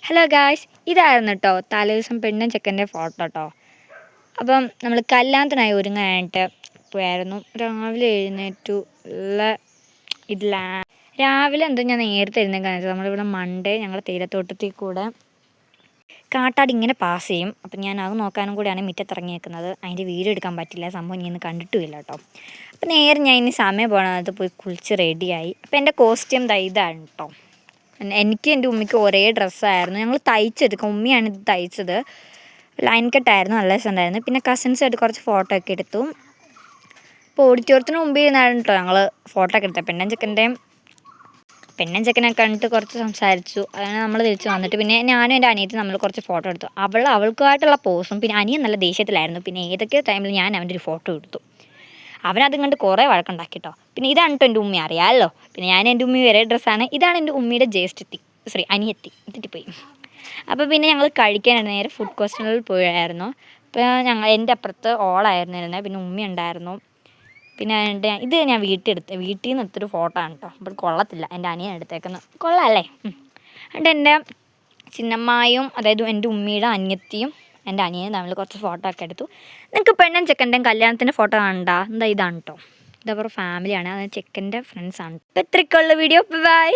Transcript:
Hello guys, ഇതായിരുന്നു കേട്ടോ തലേദിവസം പെണ്ണും ചെക്കൻ്റെ ഫോട്ടോ കേട്ടോ. അപ്പം നമ്മൾ കല്യാണത്തിനായി ഒരുങ്ങാനായിട്ട് പോയായിരുന്നു. രാവിലെ എഴുന്നേറ്റു ഇതില്ല. രാവിലെ എന്തോ ഞാൻ നേരത്തെ എഴുന്നേക്കാന്ന് വെച്ചാൽ നമ്മളിവിടെ മൺഡേ ഞങ്ങൾ തേയിലത്തോട്ടത്തിൽ കൂടെ കാട്ടാട് ഇങ്ങനെ പാസ് ചെയ്യും. അപ്പം ഞാൻ അത് നോക്കാനും കൂടിയാണ് മുറ്റത്തിറങ്ങിയേക്കുന്നത്. അതിൻ്റെ വീഡിയോ എടുക്കാൻ പറ്റില്ല, സംഭവം ഞാൻ ഇന്ന് കണ്ടിട്ടുമില്ല കേട്ടോ. അപ്പം നേരെ ഞാൻ ഇനി സമയം പോകണത് പോയി കുളിച്ച് റെഡിയായി. അപ്പം എൻ്റെ കോസ്റ്റ്യൂം ഇതാണ് കേട്ടോ. എനിക്ക് എൻ്റെ ഉമ്മയ്ക്ക് ഒരേ ഡ്രസ്സായിരുന്നു. ഞങ്ങൾ തയ്ച്ചെടുക്കും. ഉമ്മയാണ് ഇത് തയ്ച്ചത്. ലൈൻ കട്ടായിരുന്നു, നല്ല രസമുണ്ടായിരുന്നു. പിന്നെ കസിൻസായിട്ട് കുറച്ച് ഫോട്ടോ ഒക്കെ എടുത്തു. അപ്പോൾ ഓഡിറ്റോറിയത്തിന് മുമ്പ് ഇരുന്നാണ് കേട്ടോ ഞങ്ങൾ ഫോട്ടോ ഒക്കെ എടുത്തത്. പെണ്ണും ചെക്കനെ കണ്ടിട്ട് കുറച്ച് സംസാരിച്ചു. അങ്ങനെ നമ്മൾ തിരിച്ച് വന്നിട്ട് പിന്നെ ഞാനും എൻ്റെ അനിയത്തി നമ്മൾ കുറച്ച് ഫോട്ടോ എടുത്തു. അവൾക്കായിട്ടുള്ള പോസും പിന്നെ അനിയൻ നല്ല ദേഷ്യത്തിലായിരുന്നു. പിന്നെ ഏതൊക്കെ ടൈമിൽ ഞാൻ അവൻ്റെ ഒരു ഫോട്ടോ എടുത്തു. അവനതും കണ്ട് കുറേ വഴക്കുണ്ടാക്കി കേട്ടോ. പിന്നെ ഇതാണ് കേട്ടോ എൻ്റെ ഉമ്മ, അറിയാമല്ലോ. പിന്നെ ഞാൻ എൻ്റെ ഉമ്മി വരെ ഡ്രസ്സാണ്. ഇതാണ് എൻ്റെ ഉമ്മിയുടെ അനിയത്തി തെറ്റിപ്പോയി. അപ്പോൾ പിന്നെ ഞങ്ങൾ കഴിക്കാനായിട്ട് നേരെ ഫുഡ് കോസ്റ്ററിൽ പോയായിരുന്നു. അപ്പോൾ എൻ്റെ അപ്പുറത്ത് ഓളായിരുന്നു ഇരുന്നത്. പിന്നെ ഉമ്മ ഉണ്ടായിരുന്നു. പിന്നെ ഇത് ഞാൻ വീട്ടിൽ നിന്ന് എടുത്തൊരു ഫോട്ടോ ആണ് കേട്ടോ. അപ്പോൾ കൊള്ളത്തില്ല, എൻ്റെ അനിയൻ എടുത്തേക്കുന്നത് കൊള്ളാമല്ലേ. അതുകൊണ്ട് എൻ്റെ ചിന്നമ്മായും, അതായത് എൻ്റെ ഉമ്മിയുടെ അനിയത്തിയും എൻ്റെ അനിയനും തമ്മിൽ കുറച്ച് ഫോട്ടോ ഒക്കെ എടുത്തു. നിങ്ങൾക്ക് പെണ്ണും ചെക്കൻ്റെയും കല്യാണത്തിൻ്റെ ഫോട്ടോ കാണണ്ട, ഇതാണ് കേട്ടോ. ഇതവരുടെ ഫാമിലിയാണ്, അത് ചെക്കൻ്റെ ഫ്രണ്ട്സാണ്. അപ്പോൾ ഇത്രയ്ക്കുള്ള വീഡിയോ. ബൈ.